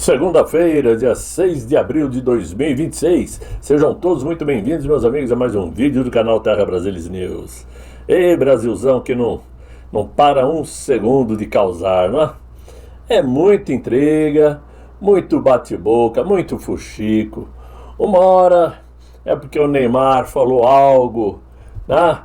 Segunda-feira, dia 6 de abril de 2026. Sejam todos muito bem-vindos, meus amigos, a mais um vídeo do canal Terra Brasilis News. Ei, Brasilzão que não para um segundo de causar, não é? É muita intriga, muito bate-boca, muito fuxico. Uma hora é porque o Neymar falou algo, né?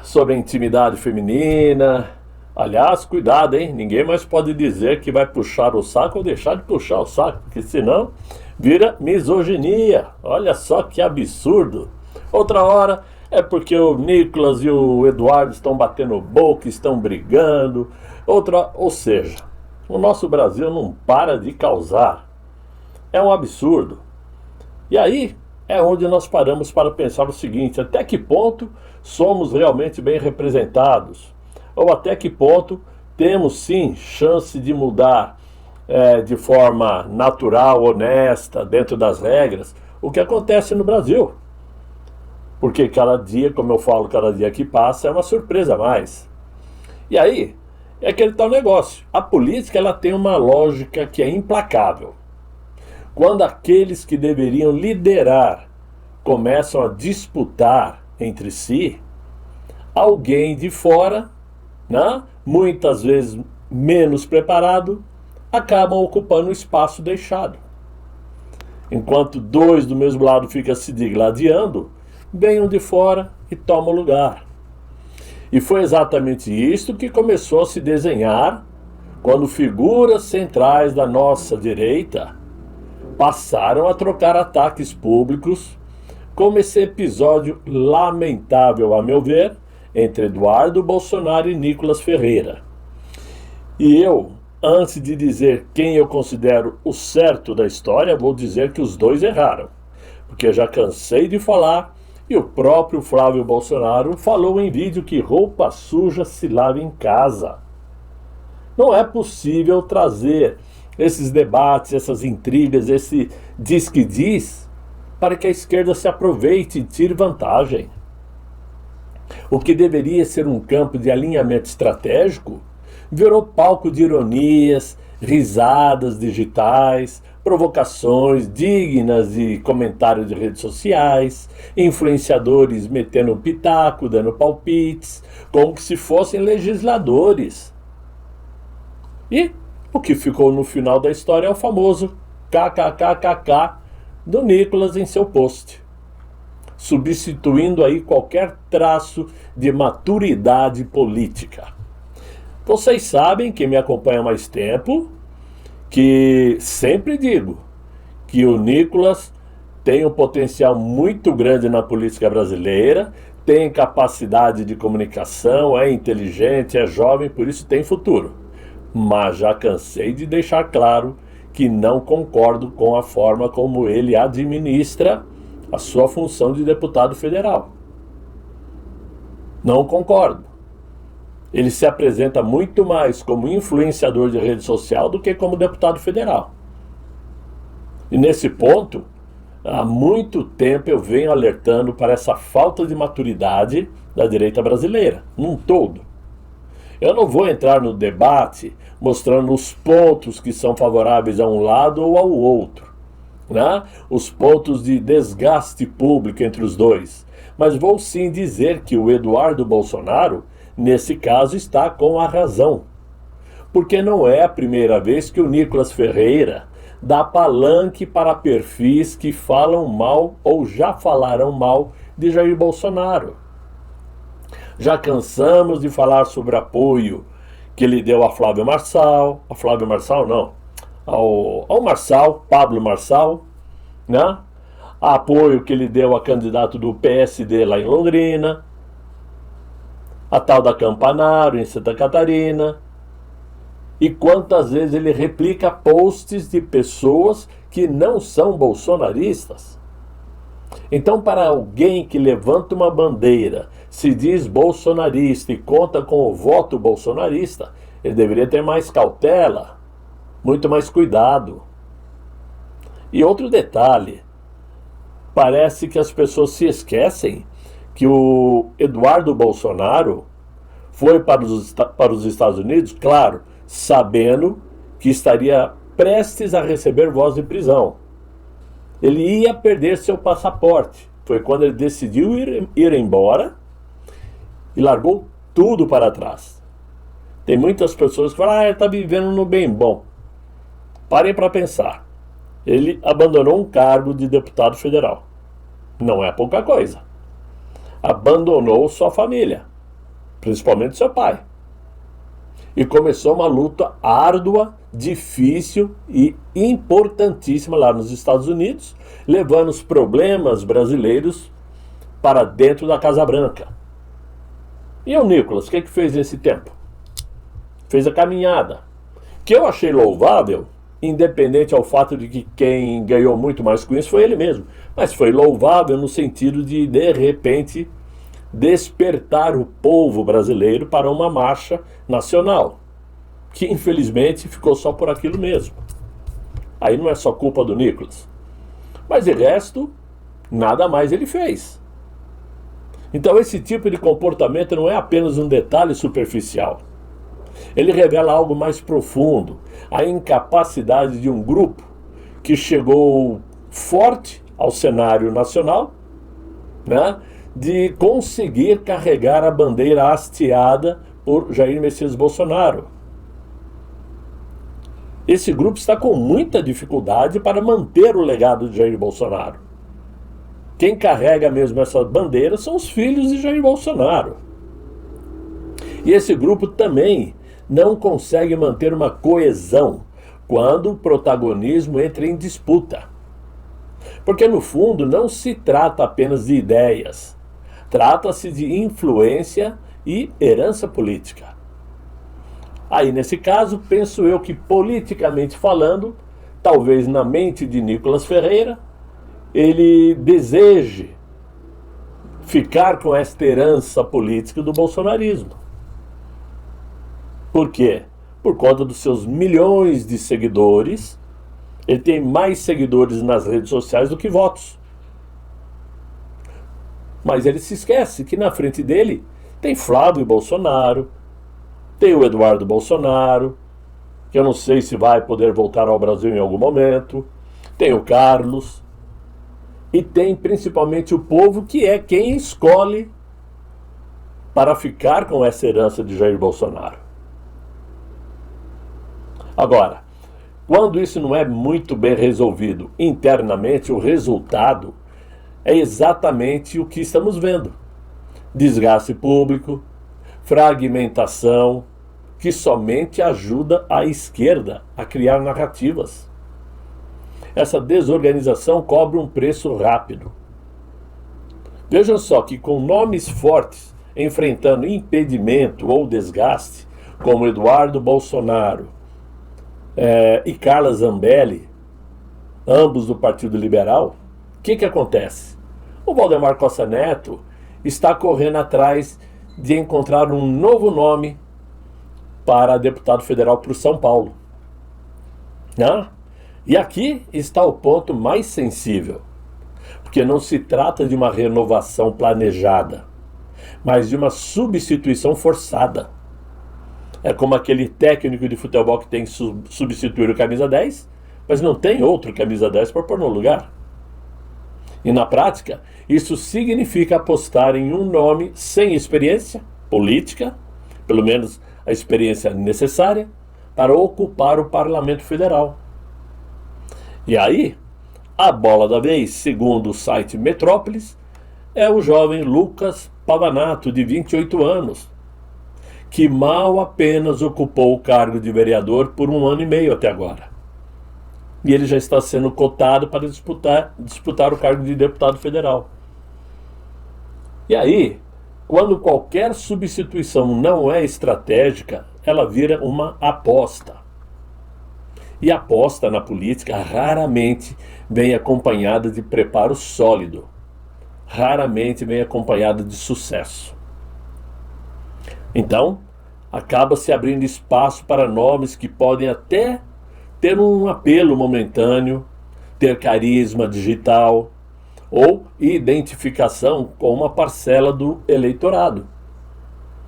Sobre a intimidade feminina. Aliás, cuidado, hein? Ninguém mais pode dizer que vai puxar o saco ou deixar de puxar o saco, porque senão vira misoginia. Olha só que absurdo. Outra hora é porque o Nicolas e o Eduardo estão batendo boca, estão brigando. Ou seja, o nosso Brasil não para de causar. É um absurdo. E aí é onde nós paramos para pensar o seguinte: até que ponto somos realmente bem representados? Ou até que ponto temos sim chance de mudar de forma natural, honesta, dentro das regras, o que acontece no Brasil? Porque cada dia, como eu falo, cada dia que passa é uma surpresa a mais. E aí, é aquele tal negócio. A política ela tem uma lógica que é implacável. Quando aqueles que deveriam liderar começam a disputar entre si, alguém de fora, né, muitas vezes menos preparado, acabam ocupando o espaço deixado. Enquanto dois do mesmo lado ficam se digladiando, vem um de fora e toma o lugar. E foi exatamente isso que começou a se desenhar quando figuras centrais da nossa direita passaram a trocar ataques públicos, como esse episódio lamentável, a meu ver, entre Eduardo Bolsonaro e Nicolas Ferreira. E eu, antes de dizer quem eu considero o certo da história, vou dizer que os dois erraram. Porque eu já cansei de falar, e o próprio Flávio Bolsonaro falou em vídeo que roupa suja se lava em casa. Não é possível trazer esses debates, essas intrigas, esse diz que diz, para que a esquerda se aproveite e tire vantagem. O que deveria ser um campo de alinhamento estratégico virou palco de ironias, risadas digitais, provocações dignas de comentários de redes sociais, influenciadores metendo pitaco, dando palpites, como se fossem legisladores. E o que ficou no final da história é o famoso kkkk do Nicolas em seu post, substituindo aí qualquer traço de maturidade política. Vocês sabem, quem me acompanha há mais tempo, que sempre digo que o Nicolas tem um potencial muito grande na política brasileira, tem capacidade de comunicação, é inteligente, é jovem, por isso tem futuro. Mas já cansei de deixar claro que não concordo com a forma como ele administra a sua função de deputado federal. Não concordo. Ele se apresenta muito mais como influenciador de rede social do que como deputado federal. E nesse ponto, há muito tempo eu venho alertando para essa falta de maturidade da direita brasileira, num todo. Eu não vou entrar no debate mostrando os pontos que são favoráveis a um lado ou ao outro, né? Os pontos de desgaste público entre os dois. Mas vou sim dizer que o Eduardo Bolsonaro, nesse caso, está com a razão. Porque não é a primeira vez que o Nicolas Ferreira dá palanque para perfis que falam mal ou já falaram mal de Jair Bolsonaro. Já cansamos de falar sobre apoio que ele deu a Flávio Marçal, ao Marçal, Pablo Marçal, né? Apoio que ele deu a candidato do PSD lá em Londrina, a tal da Campanaro em Santa Catarina. E quantas vezes ele replica posts de pessoas que não são bolsonaristas. Então, para alguém que levanta uma bandeira, se diz bolsonarista e conta com o voto bolsonarista, ele deveria ter mais cautela, muito mais cuidado. E outro detalhe, parece que as pessoas se esquecem que o Eduardo Bolsonaro foi para os Estados Unidos, claro, sabendo que estaria prestes a receber voz de prisão. Ele ia perder seu passaporte. Foi quando ele decidiu ir embora e largou tudo para trás. Tem muitas pessoas que falam, ele está vivendo no bem bom. Parem para pensar. Ele abandonou um cargo de deputado federal. Não é pouca coisa. Abandonou sua família, principalmente seu pai. E começou uma luta árdua, difícil e importantíssima lá nos Estados Unidos, levando os problemas brasileiros para dentro da Casa Branca. E o Nicolas, o que fez nesse tempo? Fez a caminhada, que eu achei louvável, independente ao fato de que quem ganhou muito mais com isso foi ele mesmo. Mas foi louvável no sentido de repente, despertar o povo brasileiro para uma marcha nacional, que infelizmente ficou só por aquilo mesmo. Aí não é só culpa do Nicolas. Mas de resto, nada mais ele fez. Então esse tipo de comportamento não é apenas um detalhe superficial. Ele revela algo mais profundo, a incapacidade de um grupo que chegou forte ao cenário nacional, né, de conseguir carregar a bandeira hasteada por Jair Messias Bolsonaro. Esse grupo está com muita dificuldade para manter o legado de Jair Bolsonaro. Quem carrega mesmo essa bandeira são os filhos de Jair Bolsonaro. E esse grupo também não consegue manter uma coesão quando o protagonismo entra em disputa. Porque no fundo não se trata apenas de ideias, trata-se de influência e herança política. Aí nesse caso, penso eu que politicamente falando, talvez na mente de Nicolas Ferreira, ele deseje ficar com esta herança política do bolsonarismo. Por quê? Por conta dos seus milhões de seguidores. Ele tem mais seguidores nas redes sociais do que votos. Mas ele se esquece que na frente dele tem Flávio Bolsonaro, tem o Eduardo Bolsonaro, que eu não sei se vai poder voltar ao Brasil em algum momento, tem o Carlos, e tem principalmente o povo, que é quem escolhe para ficar com essa herança de Jair Bolsonaro. Agora, quando isso não é muito bem resolvido internamente, o resultado é exatamente o que estamos vendo. Desgaste público, fragmentação, que somente ajuda a esquerda a criar narrativas. Essa desorganização cobra um preço rápido. Vejam só que com nomes fortes enfrentando impedimento ou desgaste, como Eduardo Bolsonaro e Carla Zambelli, ambos do Partido Liberal, o que acontece? O Valdemar Costa Neto está correndo atrás de encontrar um novo nome para deputado federal para o São Paulo. E aqui está o ponto mais sensível, porque não se trata de uma renovação planejada, mas de uma substituição forçada. É como aquele técnico de futebol que tem que substituir o camisa 10, mas não tem outro camisa 10 para pôr no lugar. E na prática, isso significa apostar em um nome sem experiência política, pelo menos a experiência necessária, para ocupar o Parlamento Federal. E aí, a bola da vez, segundo o site Metrópolis, é o jovem Lucas Pavanato, de 28 anos, que mal apenas ocupou o cargo de vereador por 1 ano e meio até agora. E ele já está sendo cotado para disputar o cargo de deputado federal. E aí, quando qualquer substituição não é estratégica, ela vira uma aposta. E a aposta na política raramente vem acompanhada de preparo sólido. Raramente vem acompanhada de sucesso. Então, acaba se abrindo espaço para nomes que podem até ter um apelo momentâneo, ter carisma digital ou identificação com uma parcela do eleitorado,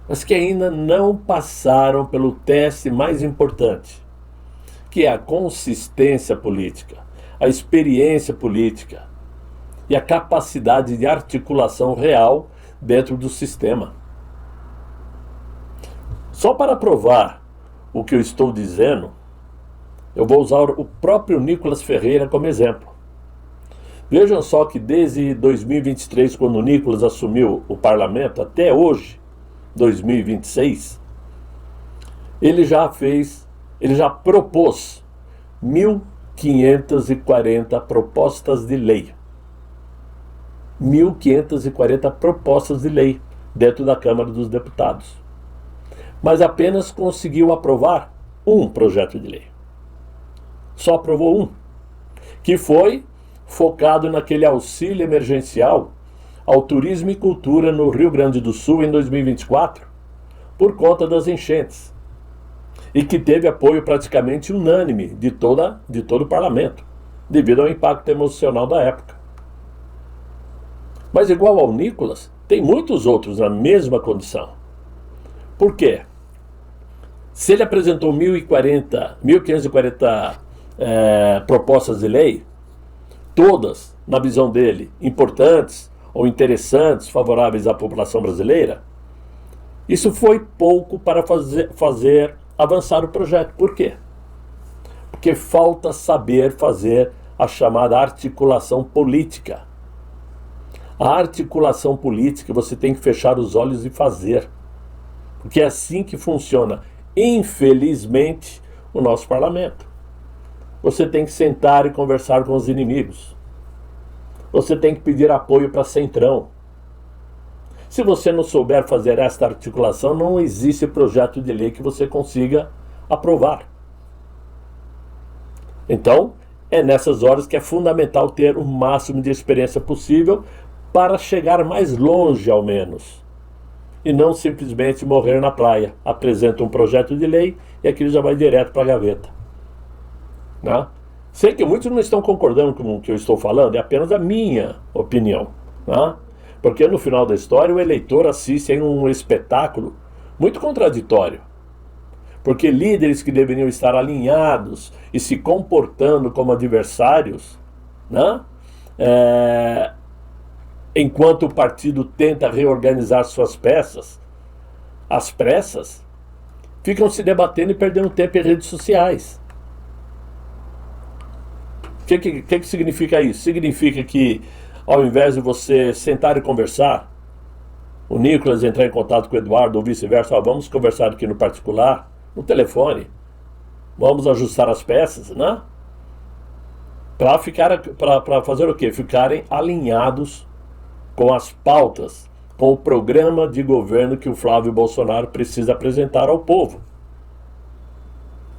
mas que ainda não passaram pelo teste mais importante, que é a consistência política, a experiência política e a capacidade de articulação real dentro do sistema. Só para provar o que eu estou dizendo, eu vou usar o próprio Nicolas Ferreira como exemplo. Vejam só que desde 2023, quando o Nicolas assumiu o parlamento, até hoje, 2026, ele já propôs 1.540 propostas de lei. 1.540 propostas de lei dentro da Câmara dos Deputados. Mas apenas conseguiu aprovar um projeto de lei. Só aprovou um, que foi focado naquele auxílio emergencial ao turismo e cultura no Rio Grande do Sul em 2024, por conta das enchentes, e que teve apoio praticamente unânime de todo o parlamento, devido ao impacto emocional da época. Mas igual ao Nicolas, tem muitos outros na mesma condição. Por quê? Se ele apresentou 1.540 propostas de lei, todas, na visão dele, importantes ou interessantes, favoráveis à população brasileira, isso foi pouco para fazer avançar o projeto. Por quê? Porque falta saber fazer a chamada articulação política. A articulação política você tem que fechar os olhos e fazer. Porque é assim que funciona, infelizmente, o nosso parlamento. Você tem que sentar e conversar com os inimigos. Você tem que pedir apoio para Centrão. Se você não souber fazer esta articulação, não existe projeto de lei que você consiga aprovar. Então, é nessas horas que é fundamental ter o máximo de experiência possível para chegar mais longe, ao menos. E não simplesmente morrer na praia. Apresenta um projeto de lei e aquilo já vai direto para a gaveta. Né? Sei que muitos não estão concordando com o que eu estou falando, é apenas a minha opinião. Né? Porque no final da história o eleitor assiste a um espetáculo muito contraditório. Porque líderes que deveriam estar alinhados e se comportando como adversários, né? Enquanto o partido tenta reorganizar suas peças, às pressas, ficam se debatendo e perdendo tempo em redes sociais. O que significa isso? Significa que, ao invés de você sentar e conversar, o Nicolas entrar em contato com o Eduardo ou vice-versa, vamos conversar aqui no particular, no telefone, vamos ajustar as peças, né? Para fazer o quê? Ficarem alinhados com as pautas, com o programa de governo que o Flávio Bolsonaro precisa apresentar ao povo.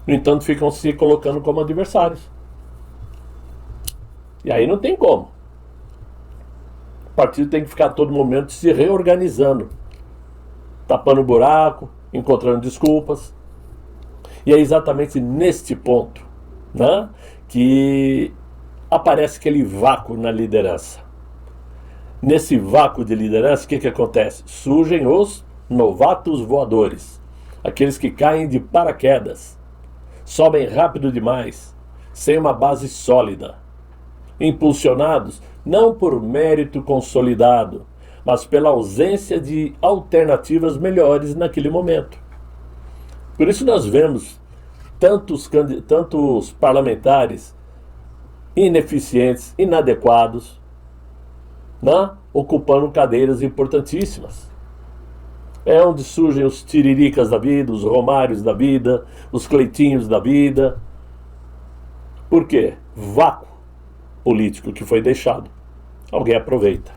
No entanto, ficam se colocando como adversários. E aí não tem como. O partido tem que ficar a todo momento se reorganizando, tapando buraco, encontrando desculpas. E é exatamente neste ponto, né, que aparece aquele vácuo na liderança. Nesse vácuo de liderança, o que acontece? Surgem os novatos voadores, aqueles que caem de paraquedas, sobem rápido demais, sem uma base sólida, impulsionados não por mérito consolidado, mas pela ausência de alternativas melhores naquele momento. Por isso nós vemos tantos parlamentares ineficientes, inadequados, né, ocupando cadeiras importantíssimas. É onde surgem os tiriricas da vida, os romários da vida, os cleitinhos da vida. Por quê? Vácuo político que foi deixado. Alguém aproveita.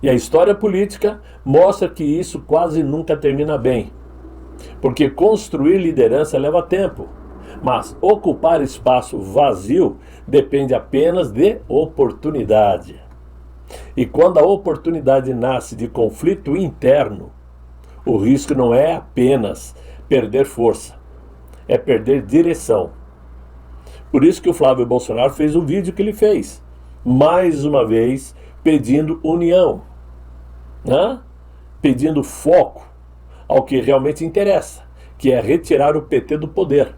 E a história política mostra que isso quase nunca termina bem. Porque construir liderança leva tempo. Mas ocupar espaço vazio depende apenas de oportunidade. E quando a oportunidade nasce de conflito interno, o risco não é apenas perder força, é perder direção. Por isso que o Flávio Bolsonaro fez o vídeo que ele fez, mais uma vez pedindo união, né? Pedindo foco ao que realmente interessa, que é retirar o PT do poder.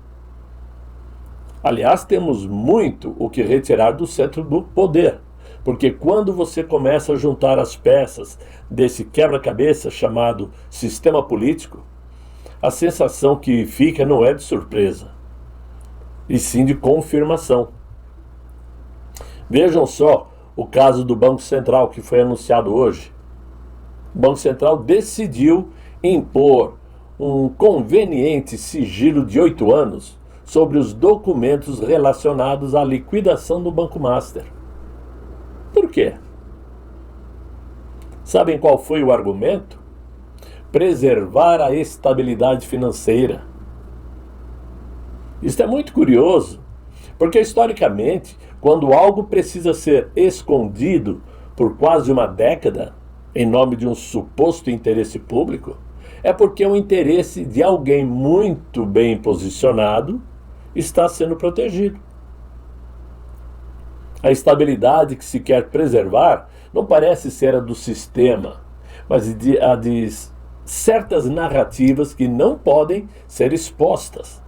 Aliás, temos muito o que retirar do centro do poder, porque quando você começa a juntar as peças desse quebra-cabeça chamado sistema político, a sensação que fica não é de surpresa, e sim de confirmação. Vejam só o caso do Banco Central que foi anunciado hoje. O Banco Central decidiu impor um conveniente sigilo de 8 anos sobre os documentos relacionados à liquidação do Banco Master. Por quê? Sabem qual foi o argumento? Preservar a estabilidade financeira. Isso é muito curioso, porque historicamente, quando algo precisa ser escondido por quase uma década, em nome de um suposto interesse público, é porque o interesse de alguém muito bem posicionado está sendo protegido. A estabilidade que se quer preservar não parece ser a do sistema, mas a de certas narrativas que não podem ser expostas,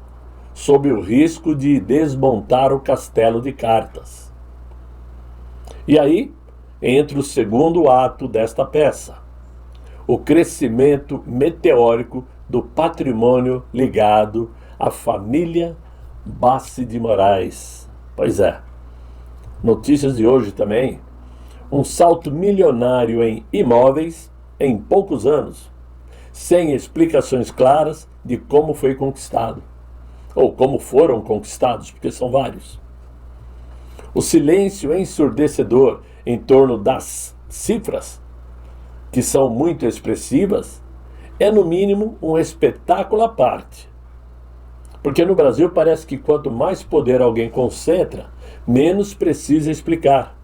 sob o risco de desmontar o castelo de cartas. E aí entra o segundo ato desta peça: o crescimento meteórico do patrimônio ligado à família Bassi de Moraes. Pois é, notícias de hoje também: um salto milionário em imóveis em poucos anos, sem explicações claras de como foi conquistado, ou como foram conquistados, porque são vários. O silêncio ensurdecedor em torno das cifras, que são muito expressivas, é no mínimo um espetáculo à parte. Porque no Brasil parece que quanto mais poder alguém concentra, menos precisa explicar.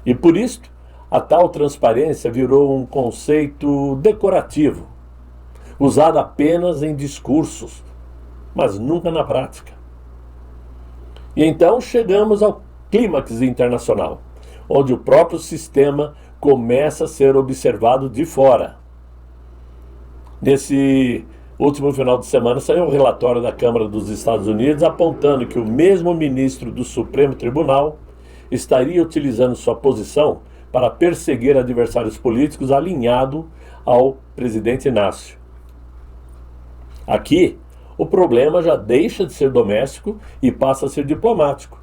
E por isso, a tal transparência virou um conceito decorativo, usado apenas em discursos, mas nunca na prática. E então chegamos ao clímax internacional, onde o próprio sistema começa a ser observado de fora. Nesse último final de semana saiu um relatório da Câmara dos Estados Unidos apontando que o mesmo ministro do Supremo Tribunal estaria utilizando sua posição para perseguir adversários políticos alinhado ao presidente Inácio. Aqui, o problema já deixa de ser doméstico e passa a ser diplomático.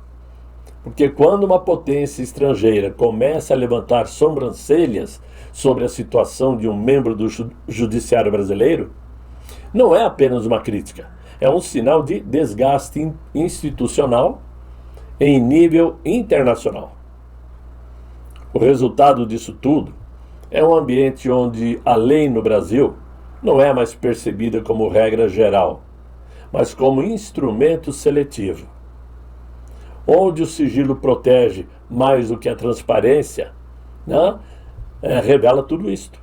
Porque quando uma potência estrangeira começa a levantar sobrancelhas sobre a situação de um membro do judiciário brasileiro, não é apenas uma crítica, é um sinal de desgaste institucional em nível internacional. O resultado disso tudo é um ambiente onde a lei no Brasil não é mais percebida como regra geral, mas como instrumento seletivo. Onde o sigilo protege mais do que a transparência, né, revela tudo isto.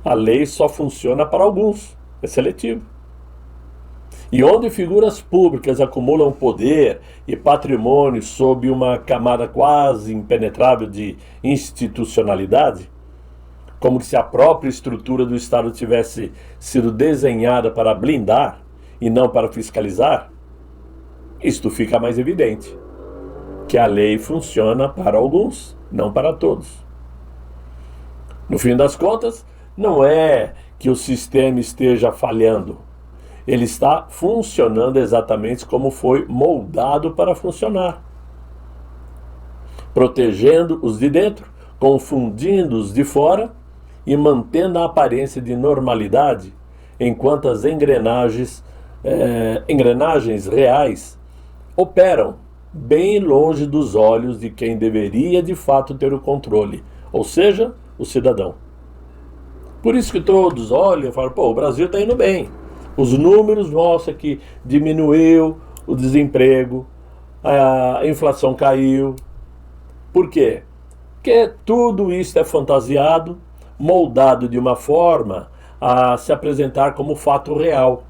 A lei só funciona para alguns, é seletivo. E onde figuras públicas acumulam poder e patrimônio sob uma camada quase impenetrável de institucionalidade, como se a própria estrutura do Estado tivesse sido desenhada para blindar e não para fiscalizar, isto fica mais evidente, que a lei funciona para alguns, não para todos. No fim das contas, não é que o sistema esteja falhando. Ele está funcionando exatamente como foi moldado para funcionar. Protegendo os de dentro, confundindo os de fora e mantendo a aparência de normalidade, enquanto as engrenagens reais operam bem longe dos olhos de quem deveria de fato ter o controle, ou seja, o cidadão. Por isso que todos olham e falam, o Brasil está indo bem. Os números mostram que diminuiu o desemprego, a inflação caiu. Por quê? Porque tudo isso é fantasiado, moldado de uma forma a se apresentar como fato real.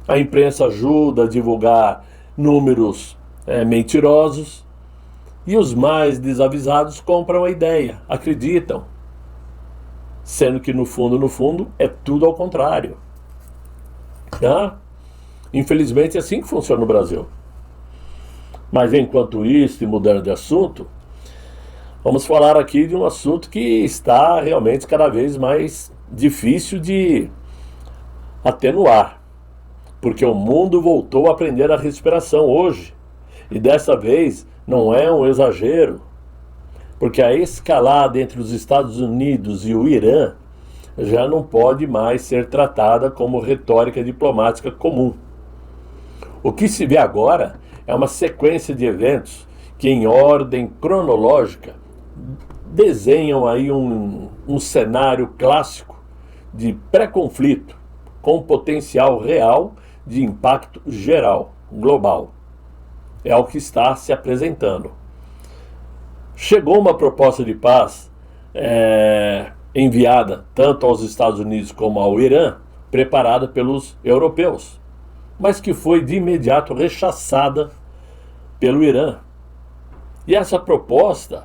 A imprensa ajuda a divulgar números mentirosos e os mais desavisados compram a ideia, acreditam. Sendo que no fundo, é tudo ao contrário. Tá? Infelizmente é assim que funciona no Brasil. Mas enquanto isso, e mudando de assunto, vamos falar aqui de um assunto que está realmente cada vez mais difícil de atenuar. Porque o mundo voltou a aprender a respiração hoje. E dessa vez não é um exagero. Porque a escalada entre os Estados Unidos e o Irã já não pode mais ser tratada como retórica diplomática comum. O que se vê agora é uma sequência de eventos que, em ordem cronológica, desenham aí um cenário clássico de pré-conflito com potencial real de impacto geral, global. É o que está se apresentando. Chegou uma proposta de paz enviada tanto aos Estados Unidos como ao Irã, preparada pelos europeus, mas que foi de imediato rechaçada pelo Irã. E essa proposta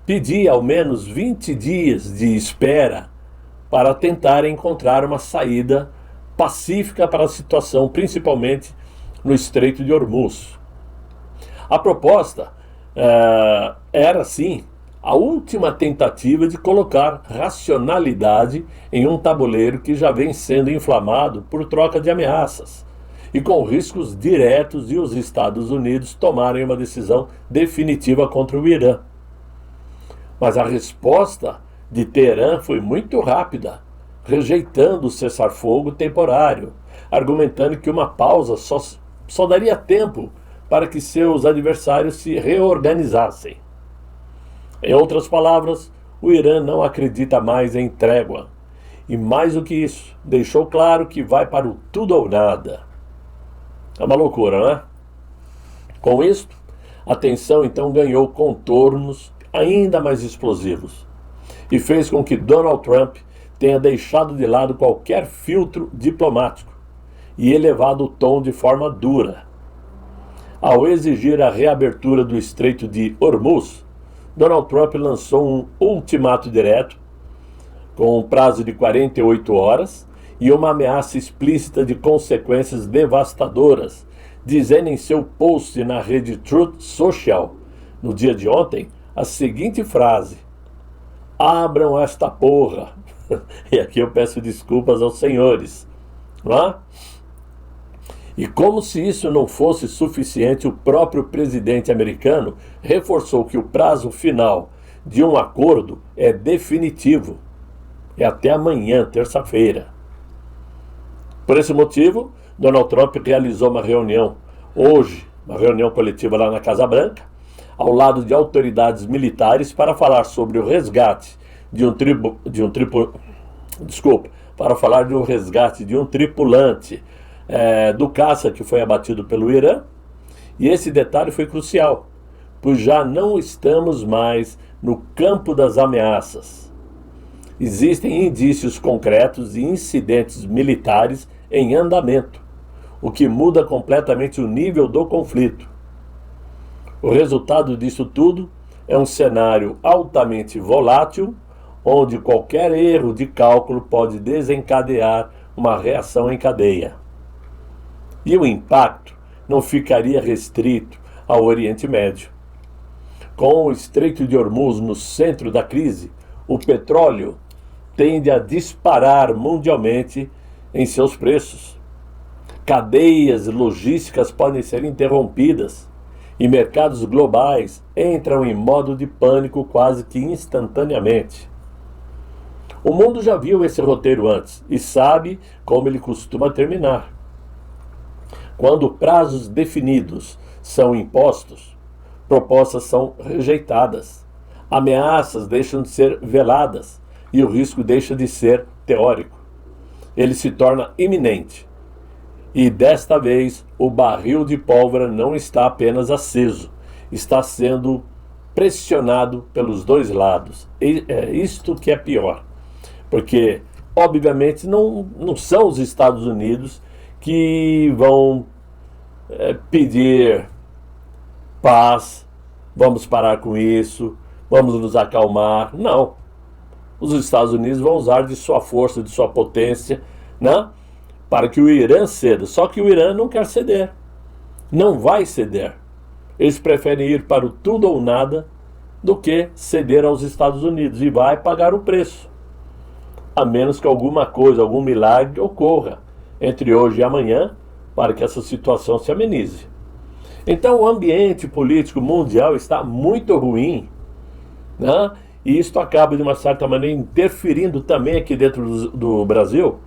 pedia ao menos 20 dias de espera para tentar encontrar uma saída pacífica para a situação, principalmente no Estreito de Hormuz. A proposta era, sim, a última tentativa de colocar racionalidade em um tabuleiro que já vem sendo inflamado por troca de ameaças e com riscos diretos de os Estados Unidos tomarem uma decisão definitiva contra o Irã. Mas a resposta de Teherã foi muito rápida, rejeitando o cessar-fogo temporário, argumentando que uma pausa só daria tempo para que seus adversários se reorganizassem. Em outras palavras, o Irã não acredita mais em trégua. E mais do que isso, deixou claro que vai para o tudo ou nada. É uma loucura, não é? Com isto, a tensão então ganhou contornos ainda mais explosivos e fez com que Donald Trump tenha deixado de lado qualquer filtro diplomático e elevado o tom de forma dura. Ao exigir a reabertura do Estreito de Hormuz, Donald Trump lançou um ultimato direto, com um prazo de 48 horas e uma ameaça explícita de consequências devastadoras, dizendo em seu post na rede Truth Social, no dia de ontem, a seguinte frase: "Abram esta porra." E aqui eu peço desculpas aos senhores, não é? E como se isso não fosse suficiente, o próprio presidente americano reforçou que o prazo final de um acordo é definitivo. É até amanhã, terça-feira. Por esse motivo, Donald Trump realizou uma reunião hoje, uma reunião coletiva lá na Casa Branca, ao lado de autoridades militares para falar sobre o resgate de um tripulante do caça que foi abatido pelo Irã. E esse detalhe foi crucial, pois já não estamos mais no campo das ameaças. Existem indícios concretos e incidentes militares em andamento, o que muda completamente o nível do conflito. O resultado disso tudo é um cenário altamente volátil, onde qualquer erro de cálculo pode desencadear uma reação em cadeia. E o impacto não ficaria restrito ao Oriente Médio. Com o Estreito de Hormuz no centro da crise, o petróleo tende a disparar mundialmente em seus preços. Cadeias logísticas podem ser interrompidas e mercados globais entram em modo de pânico quase que instantaneamente. O mundo já viu esse roteiro antes e sabe como ele costuma terminar. Quando prazos definidos são impostos, propostas são rejeitadas, ameaças deixam de ser veladas e o risco deixa de ser teórico. Ele se torna iminente. E desta vez, o barril de pólvora não está apenas aceso, está sendo pressionado pelos dois lados. E é isto que é pior. Porque, obviamente, não são os Estados Unidos que vão pedir paz, vamos parar com isso, vamos nos acalmar. Não. Os Estados Unidos vão usar de sua força, de sua potência, né, para que o Irã ceda. Só que o Irã não quer ceder, não vai ceder. Eles preferem ir para o tudo ou nada do que ceder aos Estados Unidos, e vai pagar o preço, a menos que alguma coisa, algum milagre ocorra entre hoje e amanhã para que essa situação se amenize. Então o ambiente político mundial está muito ruim, né? E isto acaba de uma certa maneira interferindo também aqui dentro do Brasil,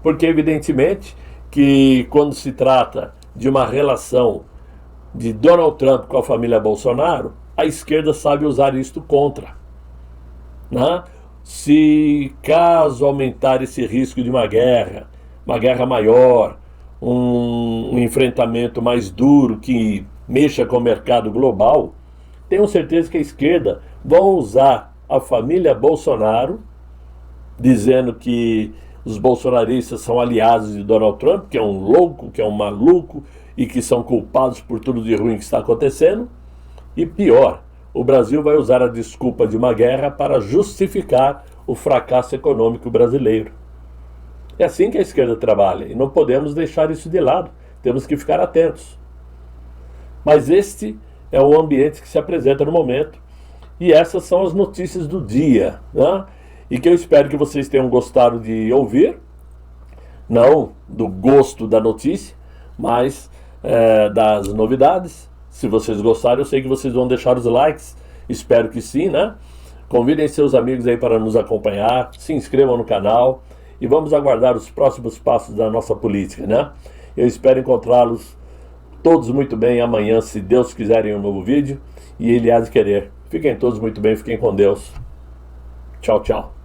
porque evidentemente que quando se trata de uma relação de Donald Trump com a família Bolsonaro, a esquerda sabe usar isto contra, né? Se caso aumentar esse risco de uma guerra maior, um enfrentamento mais duro que mexa com o mercado global, tenho certeza que a esquerda vai usar a família Bolsonaro, dizendo que os bolsonaristas são aliados de Donald Trump, que é um louco, que é um maluco e que são culpados por tudo de ruim que está acontecendo. E pior, o Brasil vai usar a desculpa de uma guerra para justificar o fracasso econômico brasileiro. É assim que a esquerda trabalha e não podemos deixar isso de lado, temos que ficar atentos. Mas este é o ambiente que se apresenta no momento e essas são as notícias do dia, né? E que eu espero que vocês tenham gostado de ouvir, não do gosto da notícia, mas das novidades. Se vocês gostaram, eu sei que vocês vão deixar os likes, espero que sim, né? Convidem seus amigos aí para nos acompanhar, se inscrevam no canal e vamos aguardar os próximos passos da nossa política, né? Eu espero encontrá-los todos muito bem amanhã, se Deus quiser, em um novo vídeo, e Ele há de querer. Fiquem todos muito bem, fiquem com Deus. Tchau, tchau.